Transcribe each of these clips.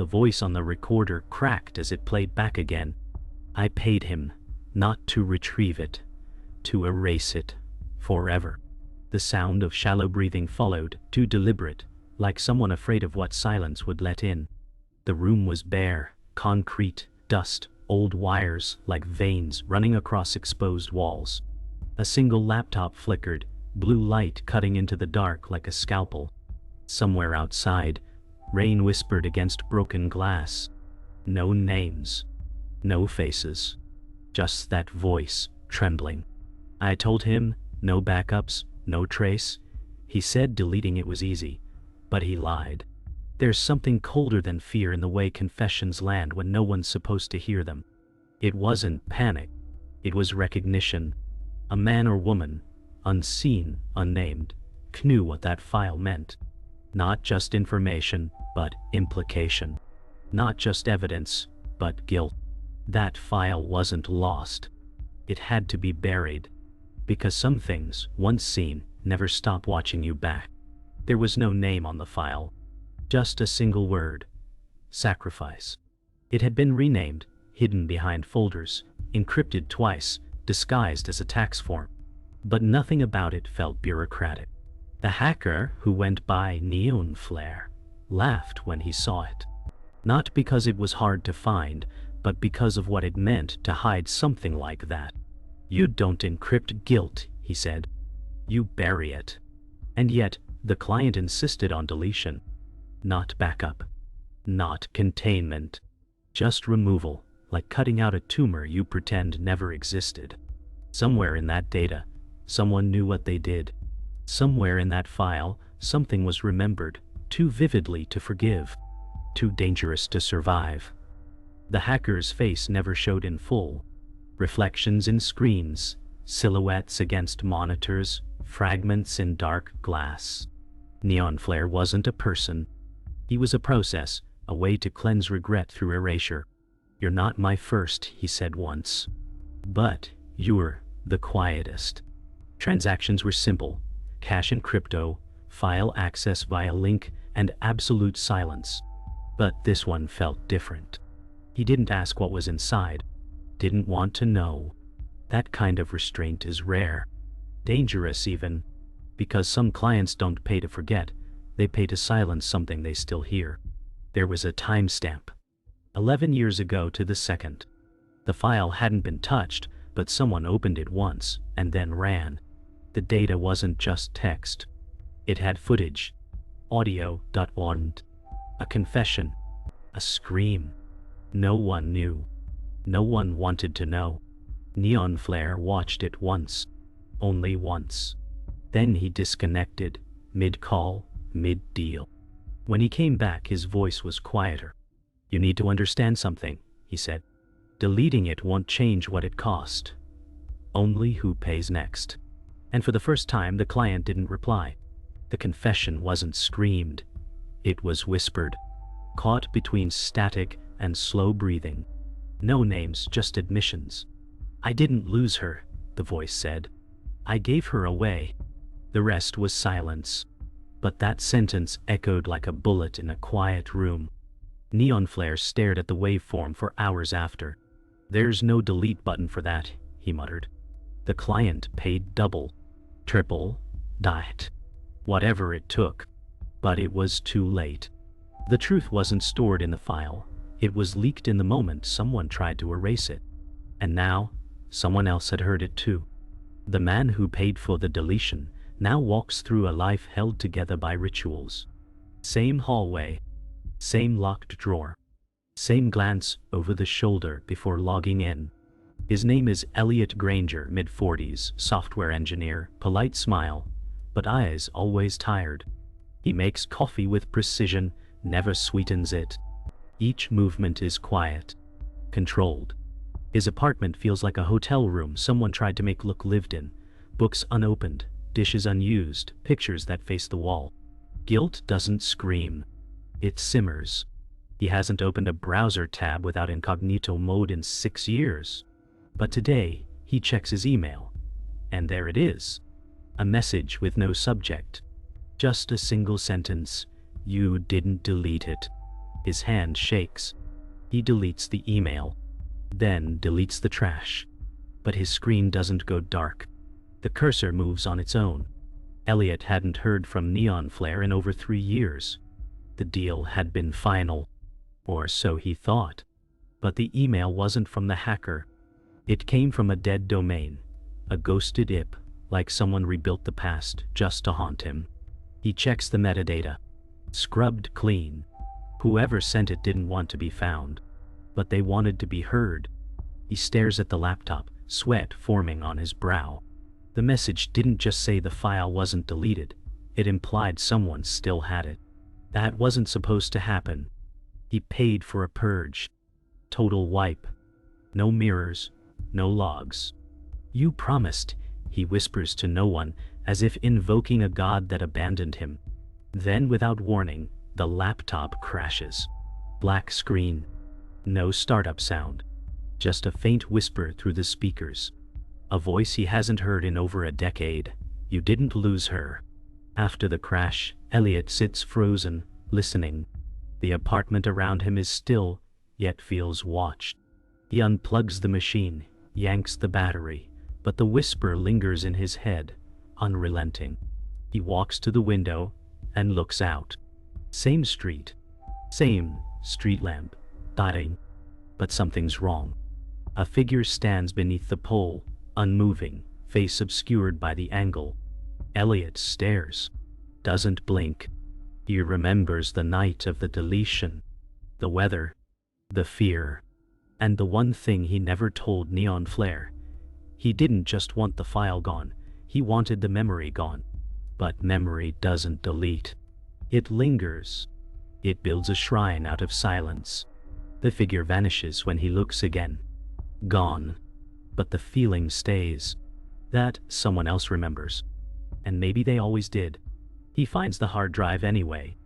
The voice on the recorder cracked as it played back again. I paid him, not to retrieve it, to erase it, forever. The sound of shallow breathing followed, too deliberate, like someone afraid of what silence would let in. The room was bare, concrete, dust, old wires like veins running across exposed walls. A single laptop flickered, blue light cutting into the dark like a scalpel. Somewhere outside, rain whispered against broken glass. No names, no faces, just that voice, trembling. I told him, no backups, no trace. He said deleting it was easy, but he lied. There's something colder than fear in the way confessions land when no one's supposed to hear them. It wasn't panic, it was recognition. A man or woman, unseen, unnamed, knew what that file meant. Not just information, but implication. Not just evidence, but guilt. That file wasn't lost. It had to be buried. Because some things, once seen, never stop watching you back. There was no name on the file. Just a single word. Sacrifice. It had been renamed, hidden behind folders, encrypted twice, disguised as a tax form. But nothing about it felt bureaucratic. The hacker, who went by Neon Flare, laughed when he saw it. Not because it was hard to find, but because of what it meant to hide something like that. You don't encrypt guilt, he said. You bury it. And yet, the client insisted on deletion. Not backup. Not containment. Just removal, like cutting out a tumor you pretend never existed. Somewhere in that data, someone knew what they did. Somewhere in that file, something was remembered, too vividly to forgive, too dangerous to survive. The hacker's face never showed in full. Reflections in screens, silhouettes against monitors, fragments in dark glass. Neon Flare wasn't a person. He was a process, a way to cleanse regret through erasure. You're not my first, he said once. But you're the quietest. Transactions were simple. Cash and crypto, file access via link, and absolute silence. But this one felt different. He didn't ask what was inside. Didn't want to know. That kind of restraint is rare. Dangerous even. Because some clients don't pay to forget, they pay to silence something they still hear. There was a timestamp. 11 years ago to the second. The file hadn't been touched, but someone opened it once, and then ran. The data wasn't just text. It had footage. Audio, a confession. A scream. No one knew. No one wanted to know. Neon Flare watched it once. Only once. Then he disconnected, mid-call, mid-deal. When he came back, his voice was quieter. You need to understand something, he said. Deleting it won't change what it cost. Only who pays next. And for the first time, the client didn't reply. The confession wasn't screamed. It was whispered. Caught between static and slow breathing. No names, just admissions. I didn't lose her, the voice said. I gave her away. The rest was silence. But that sentence echoed like a bullet in a quiet room. Neon Flare stared at the waveform for hours after. There's no delete button for that, he muttered. The client paid double, triple, diet. Whatever it took. But it was too late. The truth wasn't stored in the file. It was leaked in the moment someone tried to erase it. And now, someone else had heard it too. The man who paid for the deletion now walks through a life held together by rituals. Same hallway. Same locked drawer. Same glance over the shoulder before logging in. His name is Elliot Granger, mid-40s, software engineer, polite smile, but eyes always tired. He makes coffee with precision, never sweetens it. Each movement is quiet, controlled. His apartment feels like a hotel room someone tried to make look lived in. Books unopened, dishes unused, pictures that face the wall. Guilt doesn't scream. It simmers. He hasn't opened a browser tab without incognito mode in 6 years. But today, he checks his email. And there it is. A message with no subject. Just a single sentence. You didn't delete it. His hand shakes. He deletes the email, then deletes the trash. But his screen doesn't go dark. The cursor moves on its own. Elliot hadn't heard from Neon Flare in over 3 years. The deal had been final. Or so he thought. But the email wasn't from the hacker. It came from a dead domain. A ghosted IP, like someone rebuilt the past just to haunt him. He checks the metadata. Scrubbed clean. Whoever sent it didn't want to be found. But they wanted to be heard. He stares at the laptop, sweat forming on his brow. The message didn't just say the file wasn't deleted. It implied someone still had it. That wasn't supposed to happen. He paid for a purge. Total wipe. No mirrors, no logs. You promised, he whispers to no one, as if invoking a god that abandoned him. Then without warning, the laptop crashes. Black screen. No startup sound. Just a faint whisper through the speakers. A voice he hasn't heard in over a decade. You didn't lose her. After the crash, Elliot sits frozen, listening. The apartment around him is still, yet feels watched. He unplugs the machine, yanks the battery, but the whisper lingers in his head, unrelenting. He walks to the window and looks out. Same street. Same street lamp. Dying. But something's wrong. A figure stands beneath the pole, unmoving, face obscured by the angle. Elliot stares. Doesn't blink. He remembers the night of the deletion. The weather. The fear. And the one thing he never told Neon Flare. He didn't just want the file gone, he wanted the memory gone. But memory doesn't delete. It lingers. It builds a shrine out of silence. The figure vanishes when he looks again. Gone. But the feeling stays. That someone else remembers. And maybe they always did. He finds the hard drive anyway.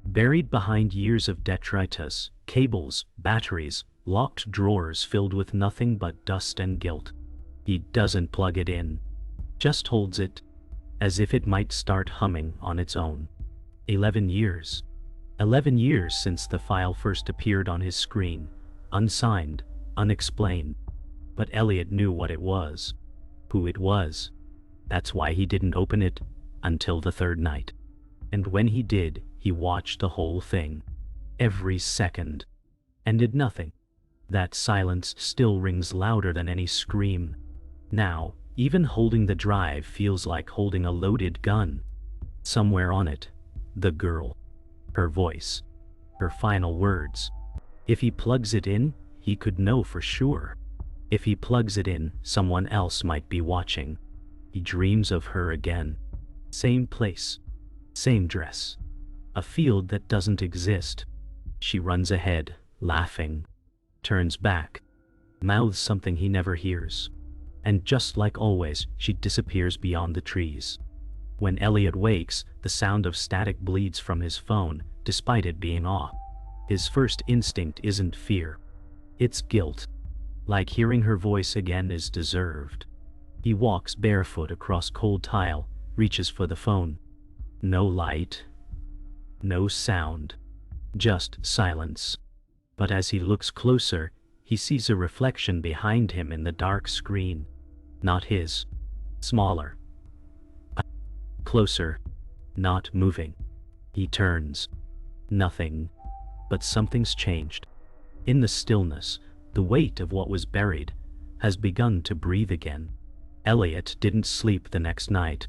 Buried behind years of detritus, cables, batteries, locked drawers filled with nothing but dust and guilt. He doesn't plug it in. Just holds it, as if it might start humming on its own. 11 years. 11 years since the file first appeared on his screen, unsigned, unexplained. But Elliot knew what it was. Who it was. That's why he didn't open it until the third night. And when he did, he watched the whole thing. Every second. And did nothing. That silence still rings louder than any scream. Now, even holding the drive feels like holding a loaded gun. Somewhere on it, the girl. Her voice. Her final words. If he plugs it in, he could know for sure. If he plugs it in, someone else might be watching. He dreams of her again. Same place. Same dress. A field that doesn't exist. She runs ahead, laughing. Turns back. Mouths something he never hears. And just like always, she disappears beyond the trees. When Elliot wakes, the sound of static bleeds from his phone, despite it being off. His first instinct isn't fear. It's guilt. Like hearing her voice again is deserved. He walks barefoot across cold tile, reaches for the phone. No light. No sound. Just silence. But as he looks closer, he sees a reflection behind him in the dark screen. Not his. Smaller. Closer. Not moving. He turns. Nothing. But something's changed. In the stillness, the weight of what was buried has begun to breathe again. Elliot didn't sleep the next night.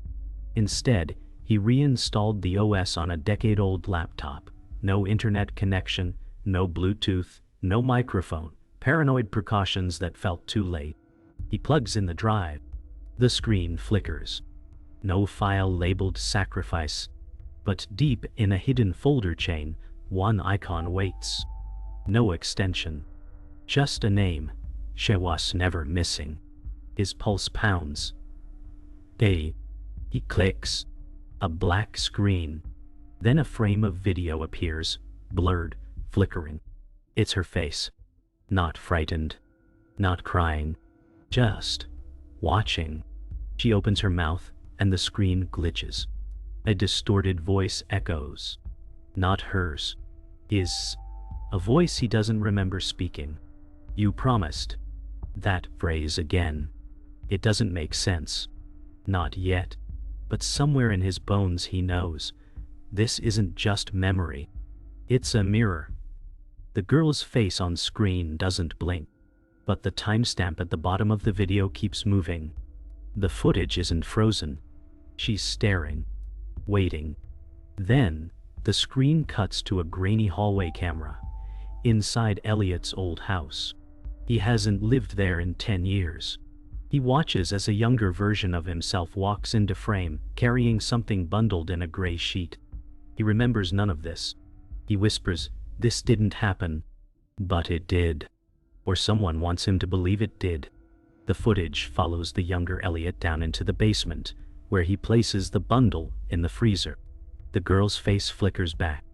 Instead, he reinstalled the OS on a decade-old laptop. No internet connection, no Bluetooth, no microphone. Paranoid precautions that felt too late. He plugs in the drive. The screen flickers. No file labeled sacrifice. But deep in a hidden folder chain, one icon waits. No extension. Just a name. She was never missing. His pulse pounds. He clicks. A black screen. Then a frame of video appears, blurred, flickering. It's her face. Not frightened. Not crying. Just watching. She opens her mouth, and the screen glitches. A distorted voice echoes. Not hers. His. A voice he doesn't remember speaking. You promised. That phrase again. It doesn't make sense. Not yet. But somewhere in his bones he knows. This isn't just memory. It's a mirror. The girl's face on screen doesn't blink. But the timestamp at the bottom of the video keeps moving. The footage isn't frozen. She's staring. Waiting. Then, the screen cuts to a grainy hallway camera. Inside Elliot's old house. He hasn't lived there in 10 years. He watches as a younger version of himself walks into frame, carrying something bundled in a gray sheet. He remembers none of this. He whispers, "This didn't happen." But it did. Or someone wants him to believe it did. The footage follows the younger Elliot down into the basement, where he places the bundle in the freezer. The girl's face flickers back.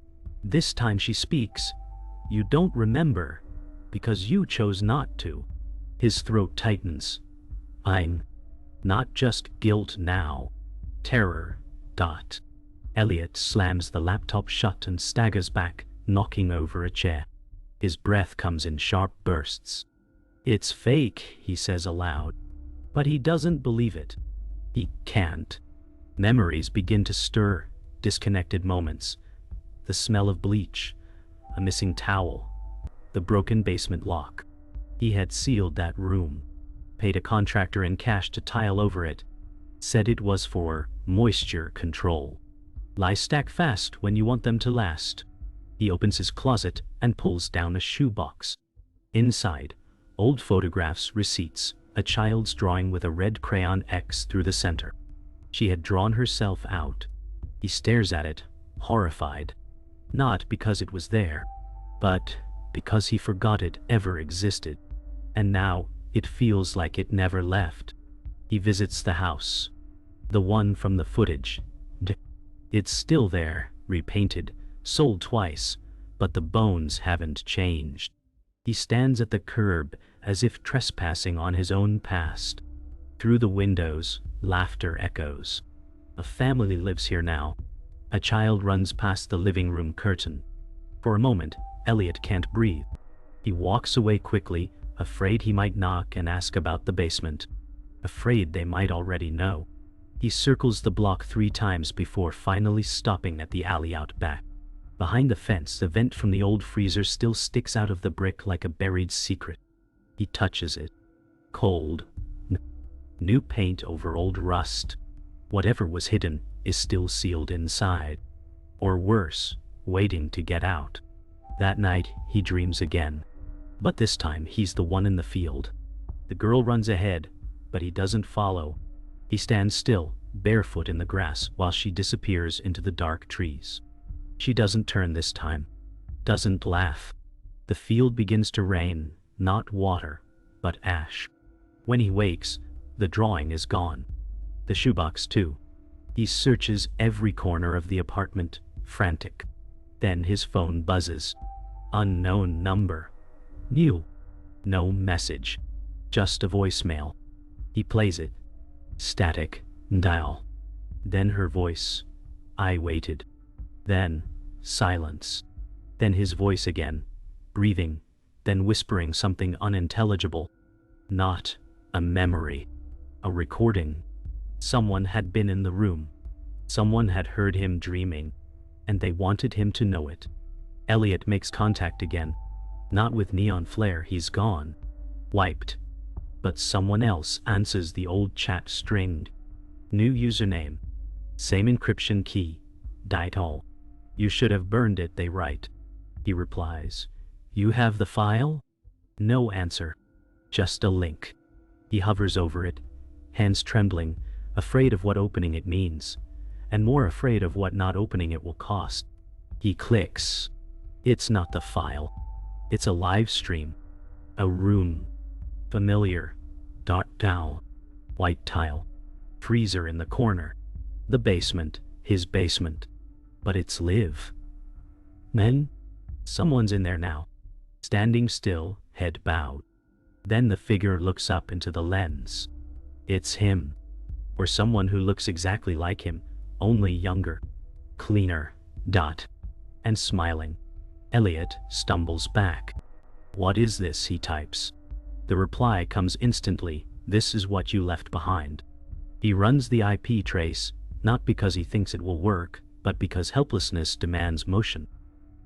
This time she speaks. "You don't remember, because you chose not to." His throat tightens. "I'm not just guilt now. Terror. Elliot slams the laptop shut and staggers back, knocking over a chair. His breath comes in sharp bursts. "It's fake," he says aloud. But he doesn't believe it. He can't. Memories begin to stir, disconnected moments. The smell of bleach. A missing towel. The broken basement lock. He had sealed that room. Paid a contractor in cash to tile over it. Said it was for moisture control. Lies stack fast when you want them to last. He opens his closet and pulls down a shoebox. Inside, old photographs, receipts, a child's drawing with a red crayon X through the center. She had drawn herself out. He stares at it, horrified. Not because it was there, but because he forgot it ever existed. And now, it feels like it never left. He visits the house. The one from the footage. It's still there, repainted, sold twice, but the bones haven't changed. He stands at the curb, as if trespassing on his own past. Through the windows, laughter echoes. A family lives here now. A child runs past the living room curtain. For a moment, Elliot can't breathe. He walks away quickly, afraid he might knock and ask about the basement. Afraid they might already know. He circles the block 3 times before finally stopping at the alley out back. Behind the fence, the vent from the old freezer still sticks out of the brick like a buried secret. He touches it. Cold. New paint over old rust. Whatever was hidden is still sealed inside. Or worse, waiting to get out. That night, he dreams again. But this time, he's the one in the field. The girl runs ahead, but he doesn't follow. He stands still, barefoot in the grass, while she disappears into the dark trees. She doesn't turn this time. Doesn't laugh. The field begins to rain, not water, but ash. When he wakes, the drawing is gone. The shoebox too. He searches every corner of the apartment, frantic. Then his phone buzzes. Unknown number. New. No message. Just a voicemail. He plays it. Static. Dial. Then her voice. I waited. Then, silence. Then his voice again. Breathing. Then whispering something unintelligible. Not a memory. A recording. Someone had been in the room. Someone had heard him dreaming. And they wanted him to know it. Elliot makes contact again. Not with neon flare, he's gone. Wiped. But someone else answers the old chat stringed. New username. Same encryption key. All. You should have burned it, they write. He replies. You have the file? No answer. Just a link. He hovers over it, hands trembling, afraid of what opening it means, and more afraid of what not opening it will cost. He clicks. It's not the file. It's a live stream. A room. Familiar. Dark towel. White tile. Freezer in the corner. The basement. His basement. But it's live. Men? Someone's in there now. Standing still, head bowed. Then the figure looks up into the lens. It's him. Or someone who looks exactly like him, only younger. Cleaner. And smiling. Elliot stumbles back. "What is this?" he types. The reply comes instantly, "This is what you left behind." He runs the IP trace, not because he thinks it will work, but because helplessness demands motion.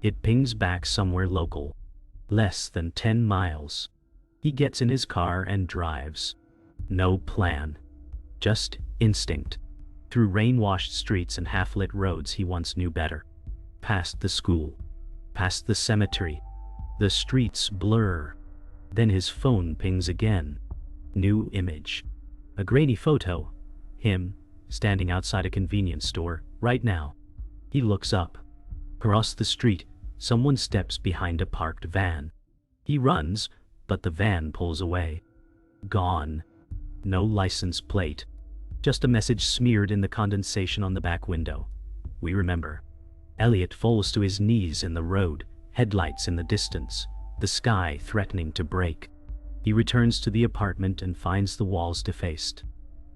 It pings back somewhere local. Less than 10 miles. He gets in his car and drives. No plan. Just instinct. Through rain-washed streets and half-lit roads he once knew better. Past the school. Past the cemetery. The streets blur. Then his phone pings again. New image. A grainy photo. Him, standing outside a convenience store, right now. He looks up. Across the street, someone steps behind a parked van. He runs, but the van pulls away. Gone. No license plate. Just a message smeared in the condensation on the back window. "We remember." Elliot falls to his knees in the road, headlights in the distance, the sky threatening to break. He returns to the apartment and finds the walls defaced.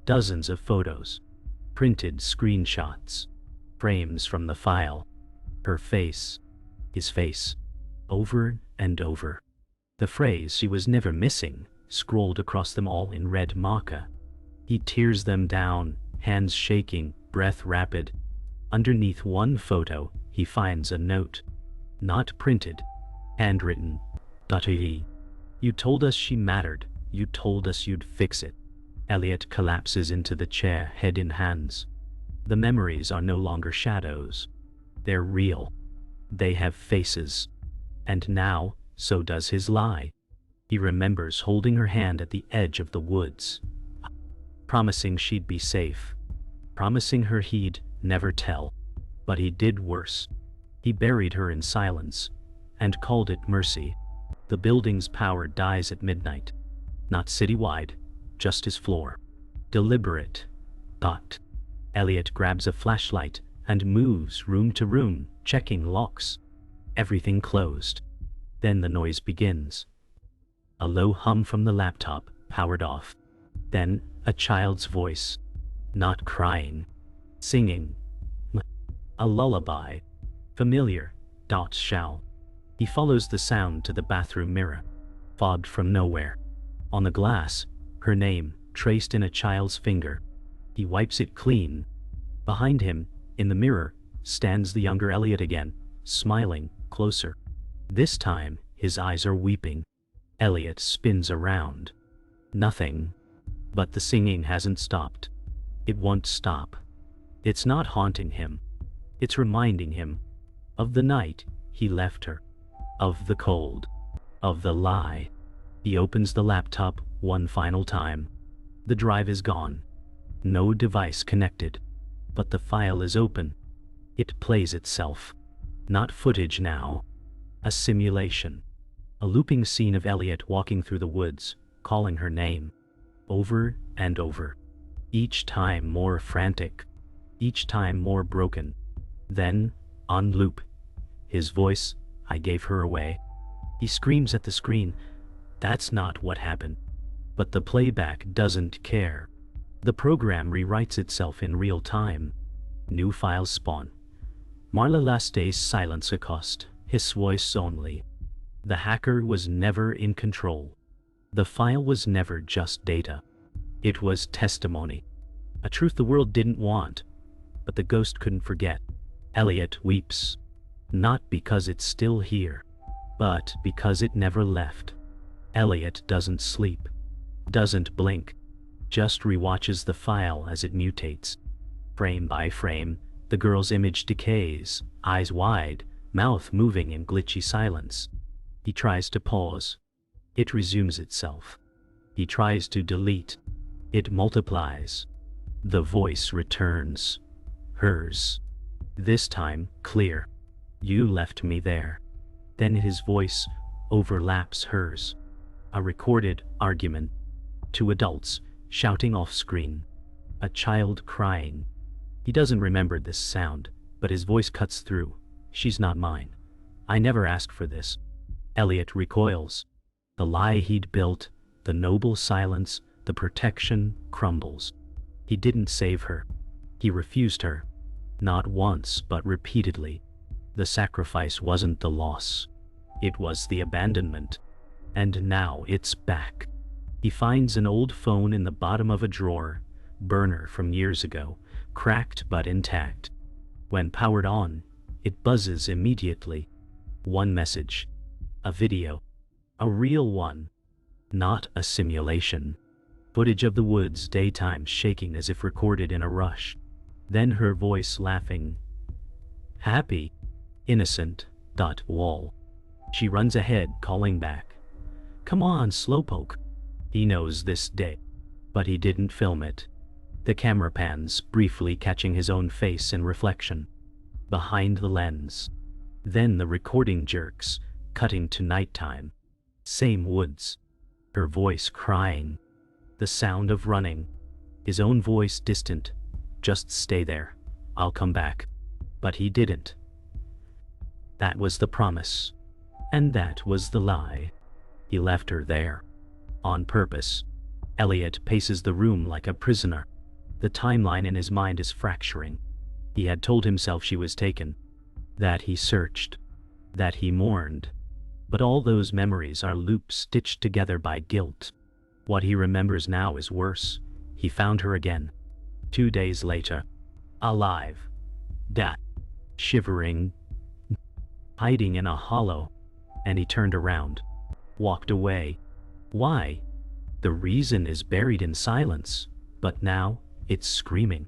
Dozens of photos. Printed screenshots. Frames from the file. Her face. His face. Over and over. The phrase "she was never missing" scrolled across them all in red marker. He tears them down, hands shaking, breath rapid. Underneath one photo, he finds a note. Not printed. Handwritten. "E. You told us she mattered. You told us you'd fix it." Elliot collapses into the chair, head in hands. The memories are no longer shadows. They're real. They have faces. And now, so does his lie. He remembers holding her hand at the edge of the woods. Promising she'd be safe. Promising her he'd never tell. But he did worse. He buried her in silence. And called it mercy. The building's power dies at midnight. Not citywide. Just his floor. Deliberate. Thought. Elliot grabs a flashlight and moves room to room, checking locks. Everything closed. Then the noise begins. A low hum from the laptop, powered off. Then, a child's voice. Not crying. Singing. A lullaby. Familiar. Shall. He follows the sound to the bathroom mirror. Fogged from nowhere. On the glass, her name, traced in a child's finger. He wipes it clean. Behind him, in the mirror, stands the younger Elliot again, smiling, closer. This time, his eyes are weeping. Elliot spins around. Nothing. But the singing hasn't stopped. It won't stop. It's not haunting him. It's reminding him of the night he left her. Of the cold. Of the lie. He opens the laptop one final time. The drive is gone. No device connected. But the file is open. It plays itself. Not footage now. A simulation. A looping scene of Elliot walking through the woods, calling her name. Over and over. Each time more frantic. Each time more broken. Then, on loop. His voice, "I gave her away." He screams at the screen. That's not what happened. But the playback doesn't care. The program rewrites itself in real time. New files spawn. Marla Laste's silence accost, his voice only. The hacker was never in control. The file was never just data. It was testimony. A truth the world didn't want. But the ghost couldn't forget. Elliot weeps. Not because it's still here, but because it never left. Elliot doesn't sleep. Doesn't blink. Just rewatches the file as it mutates. Frame by frame, the girl's image decays, eyes wide, mouth moving in glitchy silence. He tries to pause. It resumes itself. He tries to delete. It multiplies. The voice returns. Hers. This time, clear. "You left me there." Then his voice overlaps hers. A recorded argument. Two adults shouting off screen. A child crying. He doesn't remember this sound, but his voice cuts through. "She's not mine. I never asked for this." Elliot recoils. The lie he'd built, the noble silence, the protection, crumbles. He didn't save her. He refused her. Not once, but repeatedly. The sacrifice wasn't the loss. It was the abandonment. And now it's back. He finds an old phone in the bottom of a drawer, burner from years ago, cracked but intact. When powered on, it buzzes immediately. One message. A video. A real one. Not a simulation. Footage of the woods, daytime, shaking as if recorded in a rush. Then her voice laughing. Happy. Innocent. Wall. She runs ahead, calling back. Come on, slowpoke. He knows this day. But he didn't film it. The camera pans, briefly catching his own face in reflection. Behind the lens. Then the recording jerks, cutting to nighttime. Same woods. Her voice crying. The sound of running. His own voice distant. Just stay there. I'll come back. But he didn't. That was the promise. And that was the lie. He left her there. On purpose. Elliot paces the room like a prisoner. The timeline in his mind is fracturing. He had told himself she was taken. That he searched. That he mourned. But all those memories are loops stitched together by guilt. What he remembers now is worse. He found her again. 2 days later. Alive. Shivering. Hiding in a hollow. And he turned around. Walked away. Why? The reason is buried in silence. But now, it's screaming.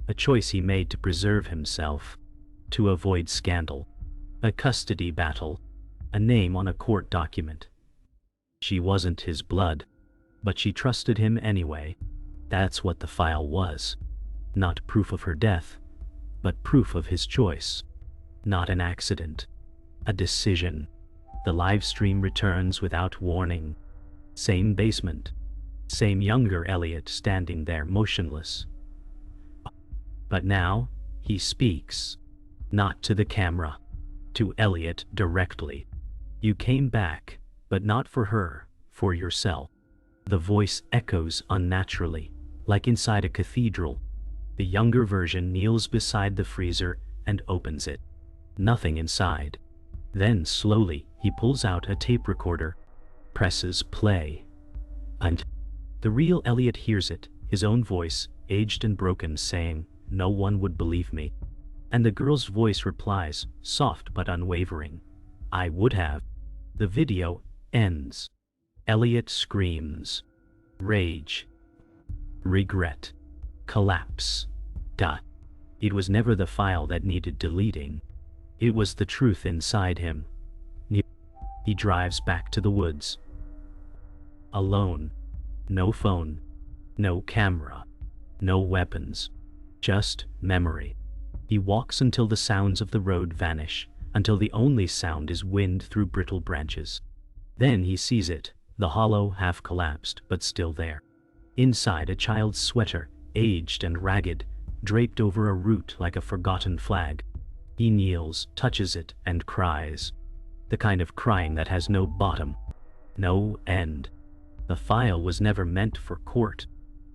A choice he made to preserve himself. To avoid scandal. A custody battle. A name on a court document. She wasn't his blood. But she trusted him anyway. That's what the file was. Not proof of her death. But proof of his choice. Not an accident. A decision. The live stream returns without warning. Same basement. Same younger Elliot standing there motionless. But now, he speaks. Not to the camera. To Elliot directly. You came back, but not for her, for yourself. The voice echoes unnaturally, like inside a cathedral. The younger version kneels beside the freezer and opens it. Nothing inside. Then slowly, he pulls out a tape recorder. Presses play. And the real Elliot hears it, his own voice, aged and broken, saying, "No one would believe me." And the girl's voice replies, soft but unwavering, "I would have." The video ends. Elliot screams. Rage. Regret. Collapse. It was never the file that needed deleting. It was the truth inside him. He drives back to the woods. Alone. No phone. No camera. No weapons. Just memory. He walks until the sounds of the road vanish, until the only sound is wind through brittle branches. Then he sees it, the hollow, half collapsed, but still there. Inside, a child's sweater, aged and ragged, draped over a root like a forgotten flag. He kneels, touches it, and cries. The kind of crying that has no bottom. No end. The file was never meant for court.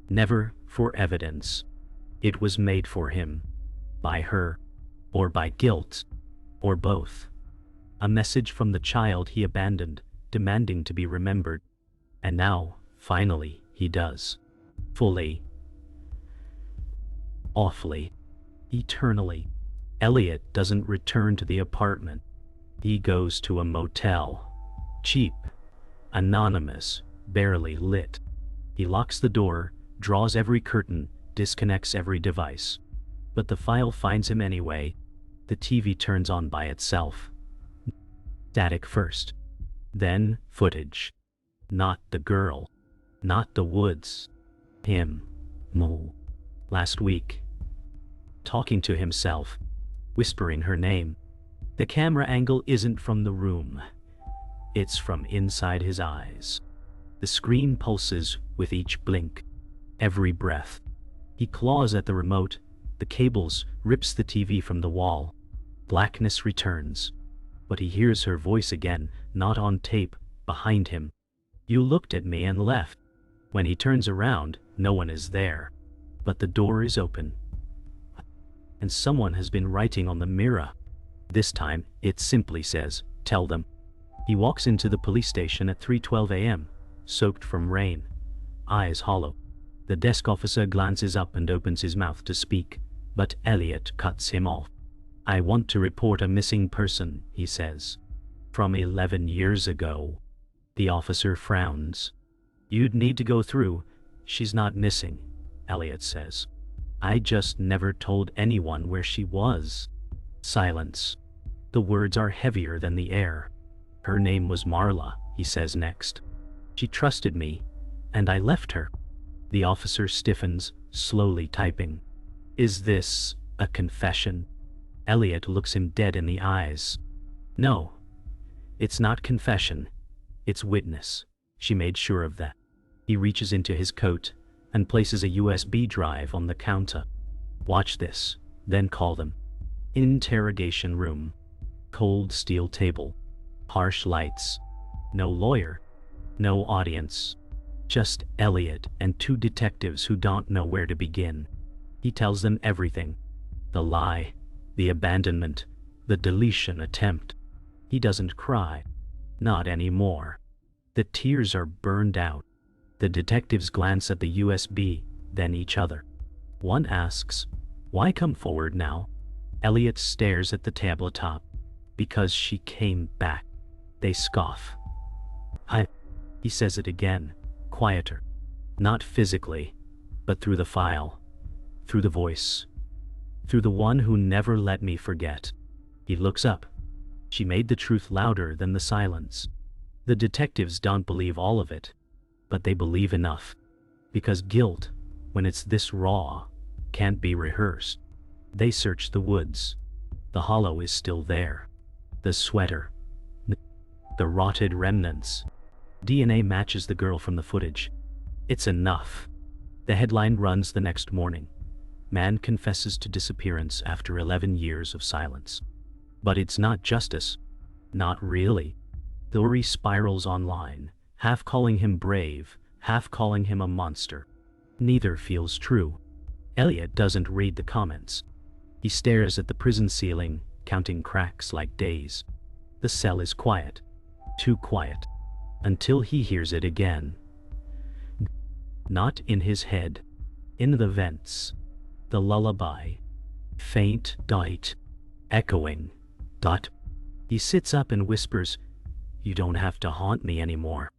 Never for evidence. It was made for him. By her. Or by guilt. Or both. A message from the child he abandoned, demanding to be remembered. And now, finally, he does. Fully. Awfully. Eternally. Elliot doesn't return to the apartment. He goes to a motel. Cheap. Anonymous. Barely lit. He locks the door, draws every curtain, disconnects every device. But the file finds him anyway. The TV turns on by itself. Static first. Then, footage. Not the girl. Not the woods. Him. Mo. Last week. Talking to himself. Whispering her name. The camera angle isn't from the room. It's from inside his eyes. The screen pulses with each blink. Every breath. He claws at the remote. The cables, rips the TV from the wall. Blackness returns. But he hears her voice again, not on tape, behind him. You looked at me and left. When he turns around, no one is there. But the door is open. And someone has been writing on the mirror. This time, it simply says, "Tell them." He walks into the police station at 3:12 a.m., soaked from rain, eyes hollow. The desk officer glances up and opens his mouth to speak, but Elliot cuts him off. "I want to report a missing person," he says. "From 11 years ago." The officer frowns. "You'd need to go through. She's not missing," Elliot says. "I just never told anyone where she was." Silence. The words are heavier than the air. "Her name was Marla," he says next. "She trusted me, and I left her." The officer stiffens, slowly typing. "Is this a confession?" Elliot looks him dead in the eyes. "No. It's not confession. It's witness. She made sure of that." He reaches into his coat and places a USB drive on the counter. "Watch this, then call them." Interrogation room. Cold steel table. Harsh lights. No lawyer. No audience. Just Elliot and two detectives who don't know where to begin. He tells them everything. The lie, the abandonment, the deletion attempt. He doesn't cry. Not anymore. The tears are burned out. The detectives glance at the USB, then each other. One asks, "Why come forward now?" Elliot stares at the tabletop. "Because she came back." They scoff. He says it again, quieter. Not physically, but through the file. Through the voice. Through the one who never let me forget. He looks up. She made the truth louder than the silence. The detectives don't believe all of it, but they believe enough. Because guilt, when it's this raw, can't be rehearsed. They search the woods. The hollow is still there. The sweater. The rotted remnants. DNA matches the girl from the footage. It's enough. The headline runs the next morning. Man confesses to disappearance after 11 years of silence. But it's not justice. Not really. Story spirals online, half calling him brave, half calling him a monster. Neither feels true. Elliot doesn't read the comments. He stares at the prison ceiling, counting cracks like days. The cell is quiet. Too quiet. Until he hears it again. Not in his head. In the vents. The lullaby. Faint dot. Echoing. Dot. He sits up and whispers, "You don't have to haunt me anymore."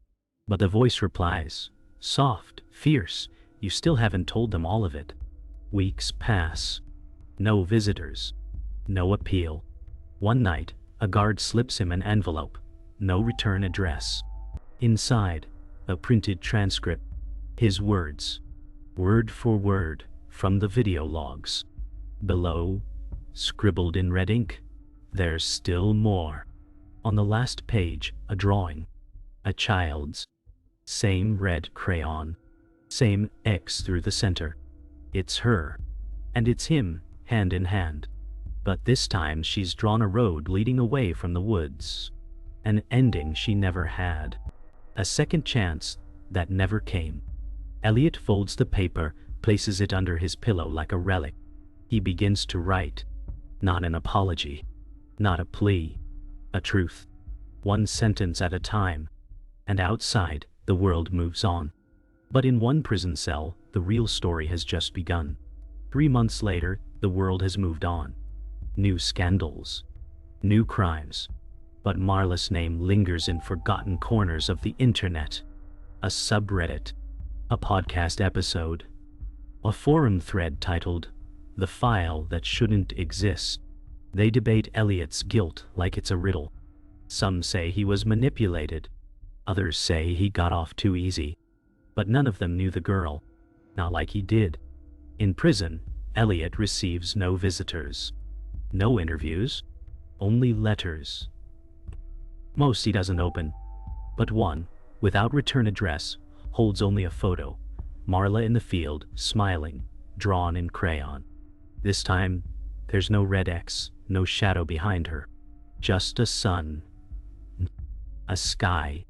But the voice replies, soft, fierce, "You still haven't told them all of it." Weeks pass. No visitors. No appeal. One night, a guard slips him an envelope. No return address. Inside, a printed transcript. His words. Word for word, from the video logs. Below, scribbled in red ink, "There's still more." On the last page, a drawing. A child's. Same red crayon. Same X through the center. It's her. And it's him, hand in hand. But this time she's drawn a road leading away from the woods. An ending she never had. A second chance that never came. Elliot folds the paper, places it under his pillow like a relic. He begins to write. Not an apology. Not a plea. A truth. One sentence at a time. And outside, the world moves on. But in one prison cell, the real story has just begun. 3 months later, the world has moved on. New scandals. New crimes. But Marla's name lingers in forgotten corners of the internet. A subreddit. A podcast episode. A forum thread titled, "The File That Shouldn't Exist." They debate Elliot's guilt like it's a riddle. Some say he was manipulated. Others say he got off too easy. But none of them knew the girl. Not like he did. In prison, Elliot receives no visitors. No interviews. Only letters. Most he doesn't open. But one, without return address, holds only a photo. Marla in the field, smiling, drawn in crayon. This time, there's no red X, no shadow behind her. Just a sun. A sky.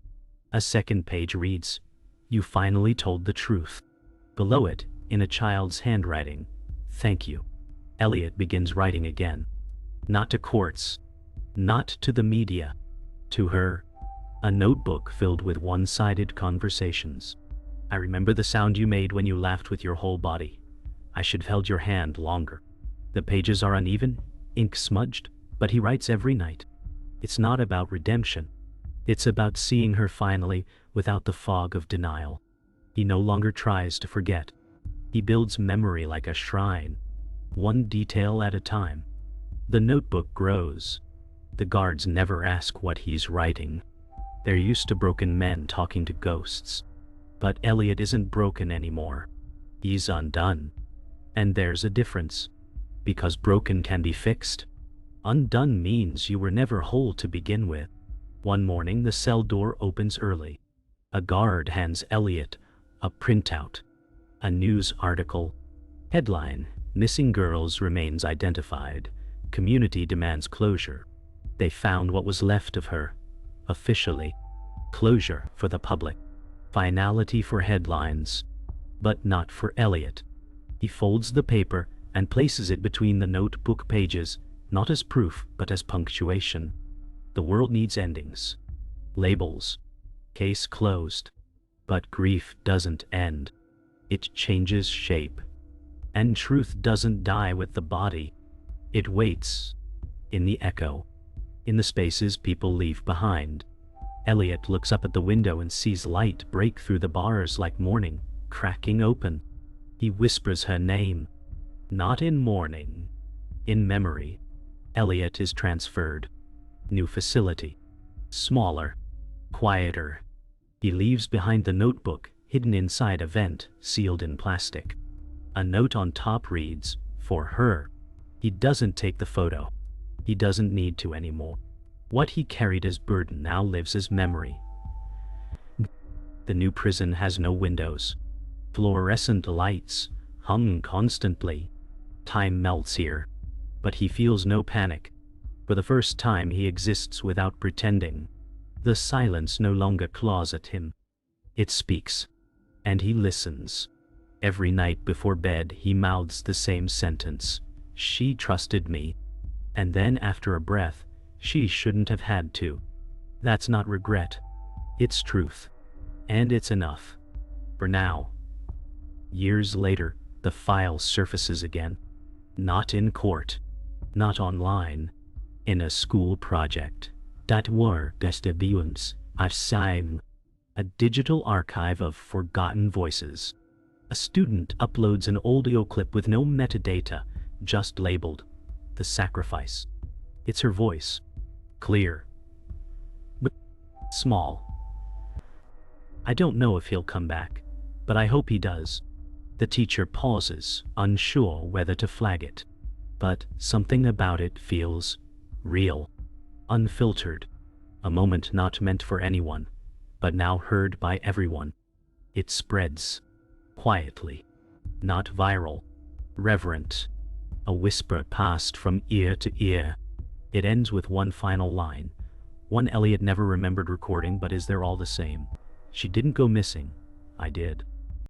A second page reads, "You finally told the truth." Below it, in a child's handwriting, "Thank you." Elliot begins writing again. Not to courts, Not to the media. To her. A notebook filled with one-sided conversations. I remember the sound you made when you laughed with your whole body. I should have held your hand longer. The pages are uneven, ink smudged, but he writes every night. It's not about redemption. It's about seeing her finally without the fog of denial. He no longer tries to forget. He builds memory like a shrine, one detail at a time. The notebook grows. The guards never ask what he's writing. They're used to broken men talking to ghosts. But Elliot isn't broken anymore. He's undone. And there's a difference. Because broken can be fixed. Undone means you were never whole to begin with. One morning the cell door opens early. A guard hands Elliot a printout. A news article. Headline: Missing Girls Remains Identified. Community Demands Closure. They found what was left of her. Officially. Closure for the public. Finality for headlines. But not for Elliot. He folds the paper and places it between the notebook pages, not as proof but as punctuation. The world needs endings. Labels. Case closed. But grief doesn't end. It changes shape. And truth doesn't die with the body. It waits. In the echo. In the spaces people leave behind. Elliot looks up at the window and sees light break through the bars like morning, cracking open. He whispers her name. Not in mourning. In memory. Elliot is transferred. New facility. Smaller. Quieter. He leaves behind the notebook, hidden inside a vent, sealed in plastic. A note on top reads, "For her." He doesn't take the photo. He doesn't need to anymore. What he carried as burden now lives as memory. The new prison has no windows. Fluorescent lights hum constantly. Time melts here. But he feels no panic. For the first time he exists without pretending. The silence no longer claws at him. It speaks. And he listens. Every night before bed he mouths the same sentence. She trusted me. And then after a breath, she shouldn't have had to. That's not regret. It's truth. And it's enough. For now. Years later, the file surfaces again. Not in court. Not online. In a school project. That were vestibules of time. A digital archive of forgotten voices. A student uploads an audio clip with no metadata, just labeled "The Sacrifice." It's her voice. Clear. But small. I don't know if he'll come back, but I hope he does. The teacher pauses, unsure whether to flag it. But something about it feels real. Unfiltered. A moment not meant for anyone, but now heard by everyone. It spreads. Quietly. Not viral. Reverent. A whisper passed from ear to ear. It ends with one final line. One Elliot never remembered recording, but is there all the same. She didn't go missing. I did.